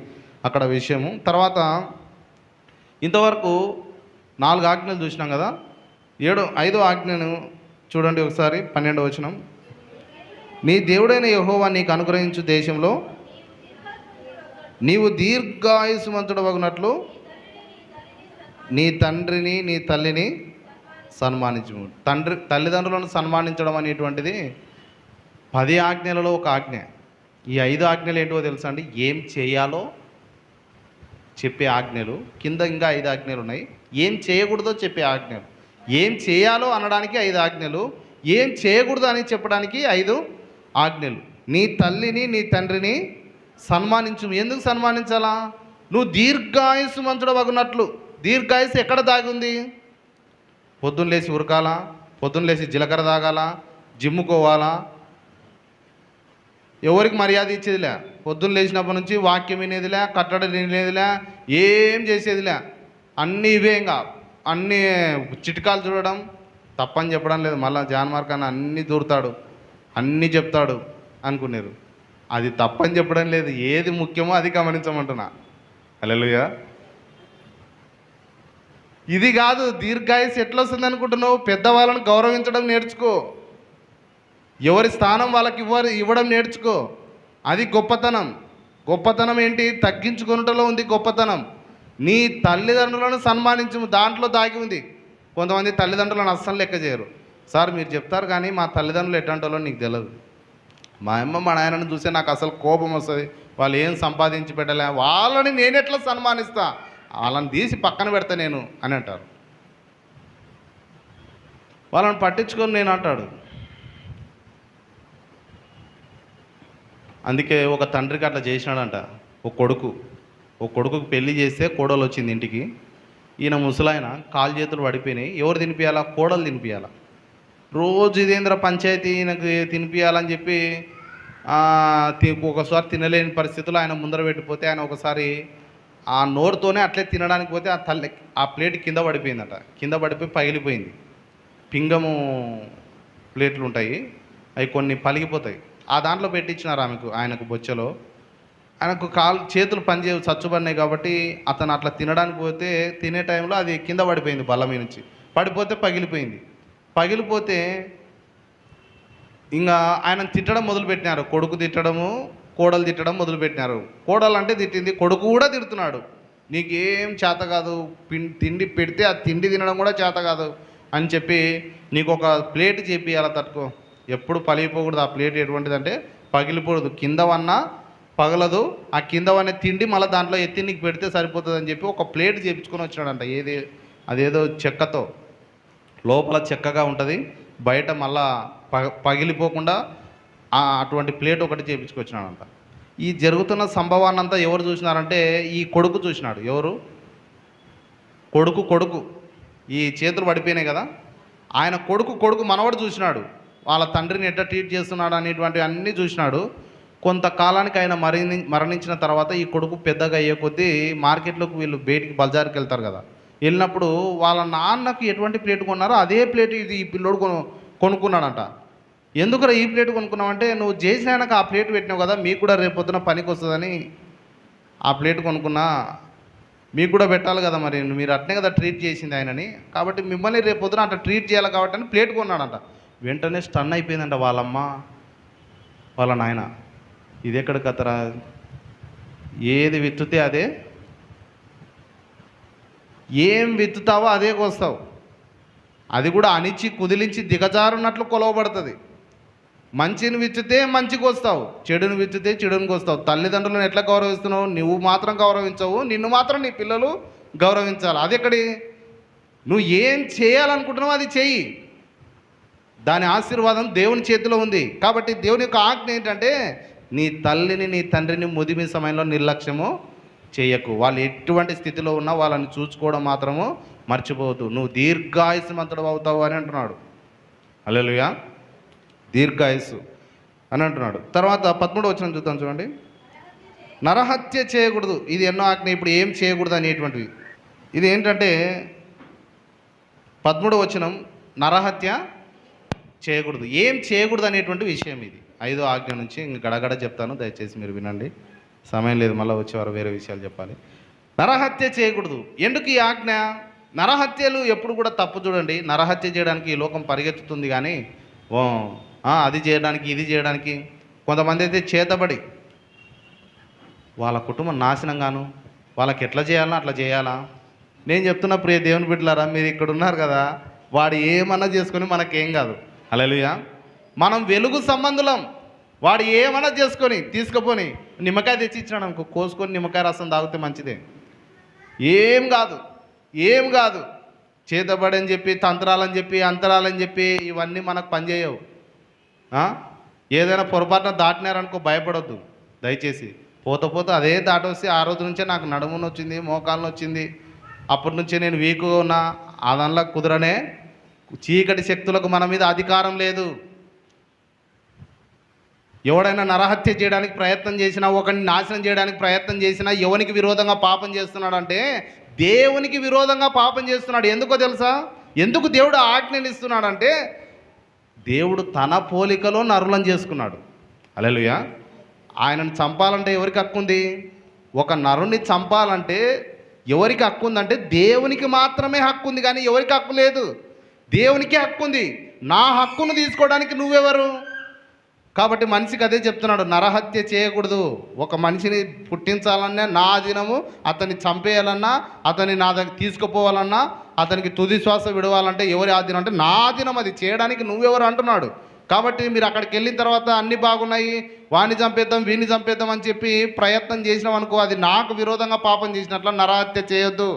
Speaker 1: అక్కడ విషయము. తర్వాత ఇంతవరకు 4 ఆజ్ఞలు చూసినాం కదా. 5వ ఆజ్ఞను చూడండి ఒకసారి. 12వ వచనం, నీ దేవుడైన యెహోవా నీకు అనుగ్రహించు దేశంలో నీవు దీర్ఘాయుష్మంతుడవగునట్లు నీ తండ్రిని నీ తల్లిని సన్మానించు. తల్లిదండ్రులను సన్మానించడం అనేటువంటిది 10 ఆజ్ఞలలో ఒక ఆజ్ఞ. ఈ 5 ఆజ్ఞలు ఏంటో తెలుసా అండి? ఏం చేయాలో చెప్పే ఆజ్ఞలు. కింద ఇంకా 5 ఆజ్ఞలు ఉన్నాయి. ఏం చేయకూడదో చెప్పే ఆజ్ఞలు. ఏం చేయాలో అనడానికి 5 ఆజ్ఞలు, ఏం చేయకూడదు అని చెప్పడానికి 5 ఆజ్ఞలు. నీ తల్లిని నీ తండ్రిని సన్మానించు. ఎందుకు సన్మానించాలా? నువ్వు దీర్ఘాయుష్మంతుడవగునట్లు. దీర్ఘాయుసు ఎక్కడ దాగి ఉంది? పొద్దున్న లేచి ఉరకాలా, పొద్దున్న లేచి జీలకర్ర తాగాలా, జిమ్ముకోవాలా, ఎవరికి మర్యాద ఇచ్చేదిలే. పొద్దున్న లేచినప్పటి నుంచి వాక్యం వినేదిలే, కట్టడ వినేదిలే, ఏం చేసేదిలే. అన్నీ ఇవే. ఇంకా అన్నీ చిట్కాలు చూడడం. తప్పని చెప్పడం లేదు. మళ్ళీ జాన్ మార్కాన్ని అన్నీ దూరుతాడు, అన్నీ చెప్తాడు అనుకున్నారు. అది తప్పని చెప్పడం లేదు. ఏది ముఖ్యమో అది గమనించమంటున్నా. హల్లెలూయా. ఇది కాదు. దీర్ఘాయుసు ఎట్లా వస్తుంది అనుకుంటున్నావు? పెద్దవాళ్ళని గౌరవించడం నేర్చుకో. ఎవరి స్థానం వాళ్ళకి ఇవ్వడం నేర్చుకో. అది గొప్పతనం. గొప్పతనం ఏంటి? తగ్గించుకొనుటలో ఉంది గొప్పతనం. నీ తల్లిదండ్రులను సన్మానించు, దాంట్లో దాగి ఉంది. కొంతమంది తల్లిదండ్రులను అస్సలు లెక్క చేయరు. సార్ మీరు చెప్తారు కానీ మా తల్లిదండ్రులు ఎట్లాంటి వాళ్ళో నీకు తెలియదు. మా అమ్మ మా నాయనని చూస్తే నాకు అసలు కోపం వస్తుంది. వాళ్ళు ఏం సంపాదించి పెట్టలే, వాళ్ళని నేను ఎట్లా సన్మానిస్తా, వాళ్ళని తీసి పక్కన పెడతా నేను అని అంటారు. వాళ్ళని పట్టించుకొని నేను అంటాడు. అందుకే ఒక తండ్రికి అట్లా చేసినాడంట. ఒక కొడుకుకి పెళ్లి చేస్తే కోడలు వచ్చింది ఇంటికి. ఈయన ముసలాయన కాలు చేతులు పడిపోయినాయి. ఎవరు తినిపియాలా? కోడలు తినిపియాలా. రోజు ఇదేంద్ర పంచాయతీ, ఈయనకు తినిపియాలని చెప్పి ఒకసారి తినలేని పరిస్థితుల్లో ఆయన ముందర పెట్టిపోతే ఆయన ఒకసారి ఆ నోరుతోనే అట్లే తినడానికి పోతే ఆ ప్లేట్ కింద పడిపోయిందట. కింద పడిపోయి పగిలిపోయింది. పింగము ప్లేట్లు ఉంటాయి, అవి కొన్ని పలిగిపోతాయి. ఆ దాంట్లో పెట్టించినారు ఆయనకు బొచ్చలో. ఆయనకు చేతులు పనిచేయవు, చచ్చుబడినాయి. కాబట్టి అతను అట్లా తినడానికి పోతే తినే టైంలో అది కింద పడిపోయింది. బల్ల మీద నుంచి పడిపోతే పగిలిపోయింది. పగిలిపోతే ఇంకా ఆయన తిట్టడం మొదలుపెట్టినారు. కొడుకు తిట్టడము, కోడలు తిట్టడం మొదలుపెట్టినారు. కోడలు అంటే తిట్టింది, కొడుకు కూడా తిడుతున్నాడు. నీకేం చేత కాదు, తిండి పెడితే ఆ తిండి తినడం కూడా చేత కాదు అని చెప్పి నీకు ఒక ప్లేట్ చేపియాల తట్టుకో. ఎప్పుడు పలిగిపోకూడదు. ఆ ప్లేట్ ఎటువంటిదంటే పగిలిపోకూడదు. కిందవన్నా పగలదు, ఆ కింద అనే తిండి మళ్ళీ దాంట్లో ఎత్తి నీకు పెడితే సరిపోతుంది అని చెప్పి ఒక ప్లేట్ చేపించుకొని వచ్చినాడంట. ఏది అదేదో చెక్కతో, లోపల చెక్కగా ఉంటుంది, బయట మళ్ళా పగిలిపోకుండా అటువంటి ప్లేట్ ఒకటి చేపించుకొచ్చినాడంట. ఈ జరుగుతున్న సంభవాన్ని అంతా ఎవరు చూసినారంటే ఈ కొడుకు చూసినాడు. ఎవరు? కొడుకు ఈ చేతులు పడిపోయినాయి కదా, ఆయన కొడుకు మనవడు చూసినాడు. వాళ్ళ తండ్రిని ఎట్లా ట్రీట్ చేస్తున్నాడు అనేటువంటివి అన్నీ చూసినాడు. కొంతకాలానికి ఆయన మరణించిన తర్వాత ఈ కొడుకు పెద్దగా అయ్యే కొద్దీ మార్కెట్లోకి వీళ్ళు బయటికి బజార్కి వెళ్తారు కదా, వెళ్ళినప్పుడు వాళ్ళ నాన్నకు ఎటువంటి ప్లేట్ కొన్నారో అదే ప్లేట్ ఇది ఈ పిల్లోడు కొనుక్కున్నాడంట. ఎందుకురా ఈ ప్లేట్ కొనుక్కున్నావంటే, నువ్వు చేసినాక ఆ ప్లేట్ పెట్టినావు కదా, మీకు కూడా రేపొద్దున పనికి వస్తుందని ఆ ప్లేట్ కొనుక్కున్నా, మీకు కూడా పెట్టాలి కదా, మరి మీరు అట్నే కదా ట్రీట్ చేసింది ఆయనని, కాబట్టి మిమ్మల్ని రేపొద్దున అట్లా ట్రీట్ చేయాలి కాబట్టి అని ప్లేట్ కొన్నాడంట. వెంటనే స్టన్ అయిపోయిందంట వాళ్ళమ్మ వాళ్ళ నాయన. ఇది ఎక్కడ కథరా, ఏది విత్తుతే అదే, ఏం విత్తుతావో అదే కోస్తావు. అది కూడా అణిచి కుదిలించి దిగజారున్నట్లు కొలవబడుతుంది. మంచిని విత్తితే మంచికి వస్తావు, చెడుని విత్తితే చెడునికి వస్తావు. తల్లిదండ్రులను ఎట్లా గౌరవిస్తున్నావు? నువ్వు మాత్రం గౌరవించవు, నిన్ను మాత్రం నీ పిల్లలు గౌరవించాలి. అది ఎక్కడి, నువ్వు ఏం చేయాలనుకుంటున్నావు అది చెయ్యి, దాని ఆశీర్వాదం దేవుని చేతిలో ఉంది. కాబట్టి దేవుని యొక్క ఆజ్ఞ ఏంటంటే, నీ తల్లిని నీ తండ్రిని ముదిమి సమయంలో నిర్లక్ష్యము చేయకు. వాళ్ళు ఎటువంటి స్థితిలో ఉన్నా వాళ్ళని చూసుకోవడం మాత్రము మర్చిపోవద్దు. నువ్వు దీర్ఘాయుష్మంతుడు అవుతావు అని అంటున్నాడు. హల్లెలూయా, దీర్ఘాయుస్సు అని అంటున్నాడు. తర్వాత 13వ వచనం చూద్దాం చూడండి. నరహత్య చేయకూడదు, ఇది ఎన్నో ఆజ్ఞ. ఇప్పుడు ఏం చేయకూడదు అనేటువంటివి ఇది ఏంటంటే 13వ వచనం, నరహత్య చేయకూడదు, ఏం చేయకూడదు అనేటువంటి విషయం ఇది. 5వ ఆజ్ఞ నుంచి ఇంక గడగడ చెప్తాను, దయచేసి మీరు వినండి, సమయం లేదు, మళ్ళీ వచ్చేవారు వేరే విషయాలు చెప్పాలి. నరహత్య చేయకూడదు. ఎందుకు ఈ ఆజ్ఞ? నరహత్యలు ఎప్పుడు కూడా తప్పు. చూడండి, నరహత్య చేయడానికి ఈ లోకం పరిగెత్తుతుంది, కానీ అది చేయడానికి ఇది చేయడానికి కొంతమంది అయితే చేతబడి వాళ్ళ కుటుంబం నాశనంగాను, వాళ్ళకి ఎట్లా చేయాలనో అట్లా చేయాలా. నేను చెప్తున్న ప్రియ దేవుని బిడ్డలారా, మీరు ఇక్కడ ఉన్నారు కదా, వాడు ఏమన్నా చేసుకొని మనకేం కాదు. హల్లెలూయా, మనం వెలుగు సంబంధులం. వాడు ఏమన్నా చేసుకొని తీసుకుపోని నిమ్మకాయ తెచ్చి ఇచ్చినాడు అనుకో, కోసుకొని నిమ్మకాయ రసం తాగితే మంచిదే, ఏం కాదు. చేతబడని చెప్పి, తంత్రాలని చెప్పి, అంతరాలని చెప్పి ఇవన్నీ మనకు పనిచేయవు. ఏదైనా పొరపాటున దాటినారనుకో భయపడొద్దు దయచేసి. పోత అదే దాటి వస్తే ఆ రోజు నుంచే నాకు నడుమును వచ్చింది, మోకాలను వచ్చింది, అప్పటి నుంచే నేను వీక్గా ఉన్నా, అదనలా కుదరనే. చీకటి శక్తులకు మన మీద అధికారం లేదు. ఎవడైనా నరహత్య చేయడానికి ప్రయత్నం చేసినా, ఒకరిని నాశనం చేయడానికి ప్రయత్నం చేసినా, ఎవరికి విరోధంగా పాపం చేస్తున్నాడంటే దేవునికి విరోధంగా పాపం చేస్తున్నాడు. ఎందుకో తెలుసా? ఎందుకు దేవుడు ఆజ్ఞని ఇస్తున్నాడంటే, దేవుడు తన పోలికలో నరులను చేసుకున్నాడు. హల్లెలూయా, ఆయనను చంపాలంటే ఎవరికి హక్కు ఉంది? ఒక నరుని చంపాలంటే ఎవరికి హక్కు ఉందంటే దేవునికి మాత్రమే హక్కు ఉంది, కానీ ఎవరికి హక్కు లేదు. దేవునికే హక్కు ఉంది. నా హక్కును తీసుకోవడానికి నువ్వెవరు? కాబట్టి మనిషికి అదే చెప్తున్నాడు, నరహత్య చేయకూడదు. ఒక మనిషిని పుట్టించాలన్నా నా అధీనము, అతన్ని చంపేయాలన్నా, అతన్ని నా దగ్గర తీసుకుపోవాలన్నా, అతనికి తుది శ్వాస విడవాలంటే ఎవరి ఆధీనం అంటే నా ఆధీనం. అది చేయడానికి నువ్వెవరు అంటున్నాడు. కాబట్టి మీరు అక్కడికి వెళ్ళిన తర్వాత అన్నీ బాగున్నాయి, వాడిని చంపేద్దాం వీడిని చంపేద్దాం అని చెప్పి ప్రయత్నం చేసినాం అనుకో, అది నాకు విరోధంగా పాపం చేసినట్లు, నరహత్య చేయొద్దు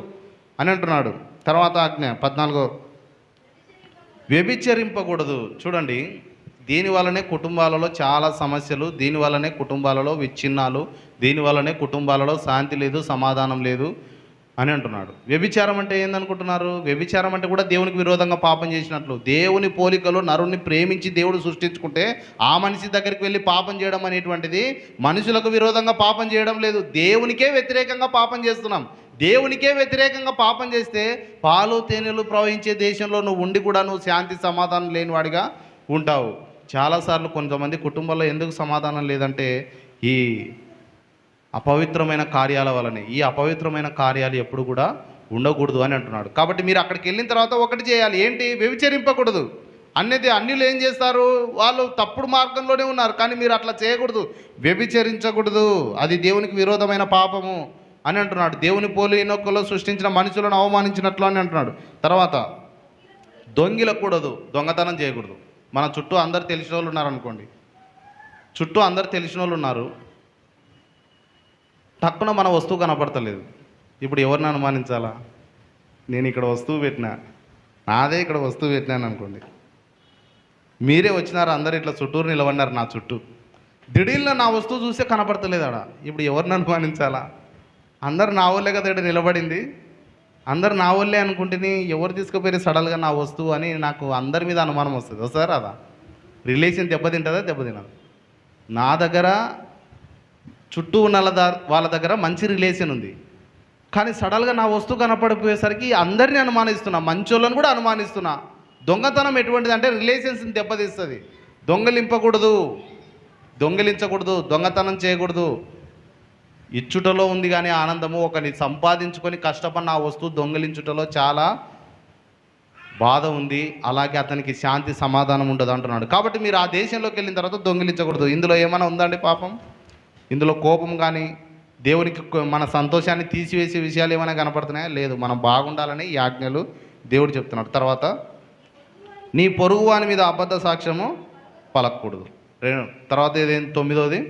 Speaker 1: అని అంటున్నాడు. తర్వాత ఆజ్ఞ 14, వ్యభిచరింపకూడదు. చూడండి, దీనివల్లనే కుటుంబాలలో చాలా సమస్యలు, దీనివల్లనే కుటుంబాలలో విచ్ఛిన్నాలు, దీనివల్లనే కుటుంబాలలో శాంతి లేదు, సమాధానం లేదు అని అంటున్నాడు. వ్యభిచారం అంటే ఏందనుకుంటున్నారు? వ్యభిచారం అంటే కూడా దేవునికి విరోధంగా పాపం చేసినట్లు. దేవుని పోలికలో నరుణ్ణి ప్రేమించి దేవుడు సృష్టించుకుంటే ఆ మనిషి దగ్గరికి వెళ్ళి పాపం చేయడం అనేటువంటిది మనుషులకు విరోధంగా పాపం చేయడం లేదు, దేవునికే వ్యతిరేకంగా పాపం చేస్తున్నాం. దేవునికే వ్యతిరేకంగా పాపం చేస్తే పాలు తేనెలు ప్రవహించే దేశంలో నువ్వు ఉండి కూడా నువ్వు శాంతి సమాధానం లేనివాడిగా ఉంటావు. చాలాసార్లు కొంతమంది కుటుంబంలో ఎందుకు సమాధానం లేదంటే ఈ అపవిత్రమైన కార్యాల వలనే. ఈ అపవిత్రమైన కార్యాలు ఎప్పుడు కూడా ఉండకూడదు అని అంటున్నాడు. కాబట్టి మీరు అక్కడికి వెళ్ళిన తర్వాత ఒకటి చేయాలి, ఏంటి? వ్యభిచరింపకూడదు. అన్యులు ఏం చేస్తారు? వాళ్ళు తప్పుడు మార్గంలోనే ఉన్నారు, కానీ మీరు అట్లా చేయకూడదు, వ్యభిచరించకూడదు, అది దేవునికి విరోధమైన పాపము అని అంటున్నాడు. దేవుని పోలికలో సృష్టించిన మనుషులను అవమానించినట్లు అని అంటున్నాడు. తర్వాత దొంగిలకూడదు, దొంగతనం చేయకూడదు. మన చుట్టూ అందరు తెలిసిన వాళ్ళు ఉన్నారనుకోండి, చుట్టూ అందరు తెలిసిన వాళ్ళు ఉన్నారు, టక్కున మన వస్తువు కనపడతలేదు. ఇప్పుడు ఎవరిని అనుమానించాలా? నేను ఇక్కడ వస్తువు పెట్టినా, నాదే ఇక్కడ వస్తువు పెట్టినాను అనుకోండి, మీరే వచ్చినారు, అందరు ఇట్లా చుట్టూరు నిలబడినారు నా చుట్టూ, దిడీల్లో నా వస్తువు చూస్తే కనపడతలేదు ఆడ. ఇప్పుడు ఎవరిని అనుమానించాలా? అందరు నా వాళ్ళే కదా ఇక్కడ నిలబడింది, అందరు నా వాళ్ళే అనుకుంటేనే ఎవరు తీసుకుపోయి సడల్గా నా వస్తువు అని నాకు అందరి మీద అనుమానం వస్తుంది. వస్తారా రాదా? రిలేషన్ దెబ్బతింటుందా? దెబ్బతినదు. నా దగ్గర చుట్టూ ఉన్న వాళ్ళ దగ్గర మంచి రిలేషన్ ఉంది, కానీ సడల్గా నా వస్తువు కనపడిపోయేసరికి అందరినీ అనుమానిస్తున్నా, మంచోళ్ళని కూడా అనుమానిస్తున్నా. దొంగతనం ఎటువంటిది అంటే రిలేషన్స్ని దెబ్బతీస్తుంది. దొంగిలించకూడదు, దొంగతనం చేయకూడదు. ఇచ్చుటలో ఉంది కానీ ఆనందము, ఒకని సంపాదించుకొని కష్టపడిన ఆ వస్తువు దొంగిలించుటలో చాలా బాధ ఉంది, అలాగే అతనికి శాంతి సమాధానం ఉండదు అంటున్నాడు. కాబట్టి మీరు ఆ దేశంలోకి వెళ్ళిన తర్వాత దొంగిలించకూడదు. ఇందులో ఏమైనా ఉందండి పాపం? ఇందులో కోపం కానీ దేవునికి మన సంతోషాన్ని తీసివేసే విషయాలు ఏమైనా కనపడుతున్నాయా? లేదు. మనం బాగుండాలని ఈ ఆజ్ఞలు దేవుడు చెప్తున్నాడు. తర్వాత నీ పొరుగువాని మీద అబద్ధ సాక్ష్యము పలకకూడదు. తర్వాత ఏదేంటి? 9వది,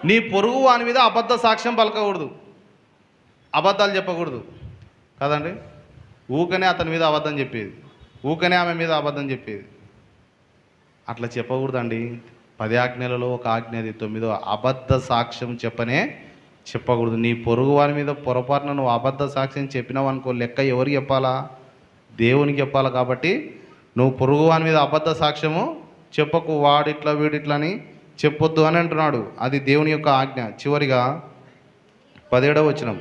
Speaker 1: నీ పొరుగువాని మీద అబద్ధ సాక్ష్యం పలకకూడదు, అబద్ధాలు చెప్పకూడదు కదండి. ఊకనే అతని మీద అబద్ధం చెప్పేది, ఊకనే ఆమె మీద అబద్ధం చెప్పేది, అట్లా చెప్పకూడదండి. 10 ఆజ్ఞలలో ఒక ఆజ్ఞ అది 9వ, అబద్ధ సాక్ష్యం చెప్పకూడదు. నీ పొరుగు వారి మీద పొరపాటున నువ్వు అబద్ధ సాక్ష్యం చెప్పినావు అనుకో, లెక్క ఎవరికి చెప్పాలా? దేవునికి చెప్పాలా. కాబట్టి నువ్వు పొరుగు వారి మీద అబద్ధ సాక్ష్యము చెప్పకు, వాడిట్లా వీడిట్లా అని చెప్పొద్దు అని అంటున్నాడు. అది దేవుని యొక్క ఆజ్ఞ. చివరిగా 17వ వచనం,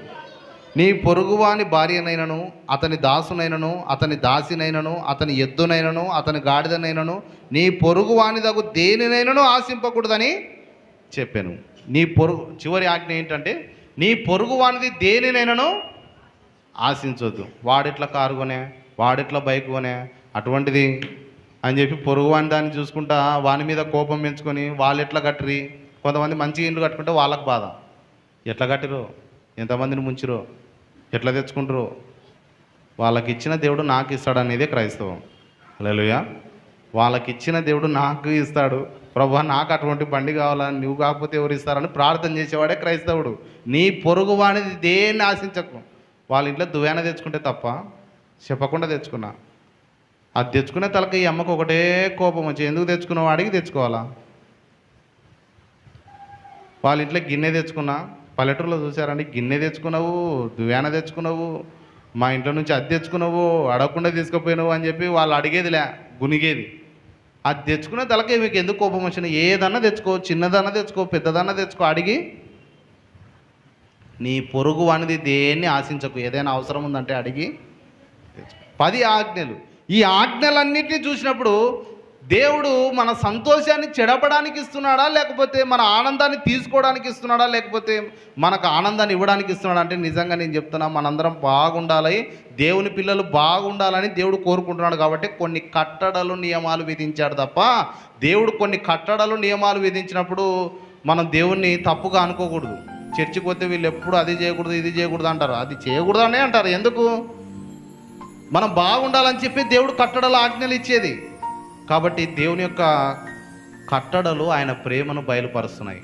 Speaker 1: నీ పొరుగువాని భార్యనైనను, అతని దాసునైనను, అతని దాసినైనను, అతని ఎద్దునైనను, అతని గాడిదనైనను, నీ పొరుగువాని దగ్గు దేనినైనను ఆశింపకూడదని చెప్పాను. చివరి ఆజ్ఞ ఏంటంటే, నీ పొరుగువానిది దేనినైనను ఆశించొద్దు. వాడిట్లా కారు కొనే, వాడిట్లా బైక్ కొనే, అటువంటిది అని చెప్పి పొరుగువాని దాన్ని చూసుకుంటా వాని మీద కోపం పెంచుకొని వాళ్ళు ఎట్లా కట్టిరి. కొంతమంది మంచి ఇండ్లు కట్టుకుంటే వాళ్ళకు బాధ, ఎట్లా కట్టిరో, ఎంతమందిని ముంచిరో, ఎట్లా తెచ్చుకుంటారో. వాళ్ళకి ఇచ్చిన దేవుడు నాకు ఇస్తాడు అనేదే క్రైస్తవం. హల్లెలూయా. వాళ్ళకి ఇచ్చిన దేవుడు నాకు ఇస్తాడు. ప్రభువా నాకు అటువంటి బండి కావాలని, నువ్వు కాకపోతే ఎవరు ఇస్తారని ప్రార్థన చేసేవాడే క్రైస్తవుడు. నీ పొరుగు వాడిని దేన్ని ఆశించకు. వాళ్ళ ఇంట్లో దువ్యాన తెచ్చుకుంటే తప్ప, చెప్పకుండా తెచ్చుకున్నా, అది తెచ్చుకునే తలకి ఈ అమ్మకు ఒకటే కోపం వచ్చి, ఎందుకు తెచ్చుకున్నావు? అడిగి తెచ్చుకోవాలా? వాళ్ళ ఇంట్లో గిన్నె తెచ్చుకున్నా, పల్లెటూరులో చూసారండి, గిన్నె తెచ్చుకున్నావు, దువ్యాన తెచ్చుకున్నావు, మా ఇంట్లో నుంచి అది తెచ్చుకున్నావు, అడగకుండా తీసుకుపోయినావు అని చెప్పి వాళ్ళు అడిగేదిలే, గునిగేది. అది తెచ్చుకునే తలకే మీకు ఎందుకు కోపం వచ్చినా? ఏదన్నా తెచ్చుకో, చిన్నదన్నా తెచ్చుకో, పెద్దదన్నా తెచ్చుకో, అడిగి. నీ పొరుగు వానిది దేన్ని ఆశించకు, ఏదైనా అవసరం ఉందంటే అడిగి తెచ్చుకో. 10 ఆజ్ఞలు. ఈ ఆజ్ఞలన్నింటినీ చూసినప్పుడు దేవుడు మన సంతోషాన్ని చెడపడానికి ఇస్తున్నాడా, లేకపోతే మన ఆనందాన్ని తీసుకోవడానికి ఇస్తున్నాడా, లేకపోతే మనకు ఆనందాన్ని ఇవ్వడానికి ఇస్తున్నాడా అంటే, నిజంగా నేను చెప్తున్నా, మనందరం బాగుండాలి, దేవుని పిల్లలు బాగుండాలని దేవుడు కోరుకుంటున్నాడు. కాబట్టి కొన్ని కట్టడలు నియమాలు విధించాడు తప్ప, దేవుడు కొన్ని కట్టడలు నియమాలు విధించినప్పుడు మనం దేవుణ్ణి తప్పుగా అనుకోకూడదు. చర్చికి పోతే వీళ్ళు ఎప్పుడు అది చేయకూడదు, ఇది చేయకూడదు అంటారు. అది చేయకూడదు అనే అంటారు. ఎందుకు? మనం బాగుండాలని చెప్పి దేవుడు కట్టడలు ఆజ్ఞలు ఇచ్చేది. కాబట్టి దేవుని యొక్క కట్టడలు ఆయన ప్రేమను బయలుపరుస్తున్నాయి.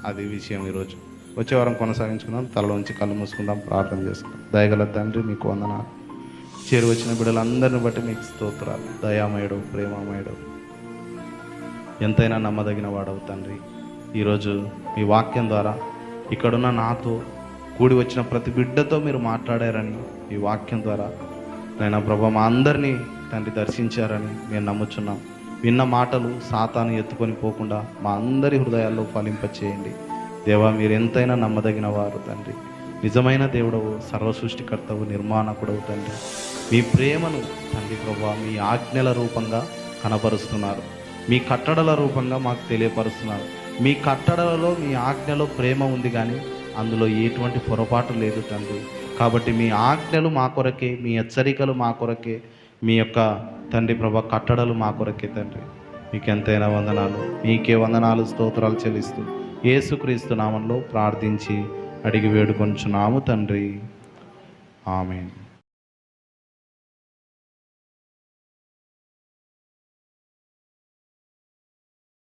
Speaker 1: అది విషయం. ఈరోజు వచ్చే వారం కొనసాగించుకుందాం. తలలోంచి కళ్ళు మూసుకుందాం, ప్రార్థన చేసుకుందాం. దయగల తండ్రి, మీకు వందనాలు. చేరువచ్చిన బిడ్డలందరిని బట్టి మీకు స్తోత్రాలు. దయామయుడు, ప్రేమమయుడు, ఎంతైనా నమ్మదగిన వాడవు తండ్రి. ఈరోజు మీ వాక్యం ద్వారా ఇక్కడున్న నాతో కూడి వచ్చిన ప్రతి బిడ్డతో మీరు మాట్లాడారని, ఈ వాక్యం ద్వారా నైనా ప్రభా మా అందరినీ తండ్రి దర్శించారని మేము నమ్ముచున్నాం. విన్న మాటలు సాతాను ఎత్తుకొని పోకుండా మా అందరి హృదయాల్లో ఫలింపచేయండి. దేవా, మీరు ఎంతైనా నమ్మదగిన వారు తండ్రి. నిజమైన దేవుడవు, సర్వసృష్టికర్తవు, నిర్మాణకుడవు తండ్రి. మీ ప్రేమను తండ్రి ప్రభా మీ ఆజ్ఞల రూపంగా కనపరుస్తున్నారు, మీ కట్టడల రూపంగా మాకు తెలియపరుస్తున్నారు. మీ కట్టడలలో, మీ ఆజ్ఞలో ప్రేమ ఉంది, కానీ అందులో ఎటువంటి పొరపాటు లేదు తండ్రి. కాబట్టి మీ ఆజ్ఞలు మా కొరకే, మీ హెచ్చరికలు మా కొరకే, మీ యొక్క తండ్రి ప్రభా కట్టడలు మా కొరకే తండ్రి. మీకు ఎంతైనా వందనాలు, మీకే వందనాలు, స్తోత్రాలు చెల్లిస్తూ యేసుక్రీస్తు నామంలో ప్రార్థించి అడిగి వేడుకొంచున్నాము తండ్రి. ఆమేన్.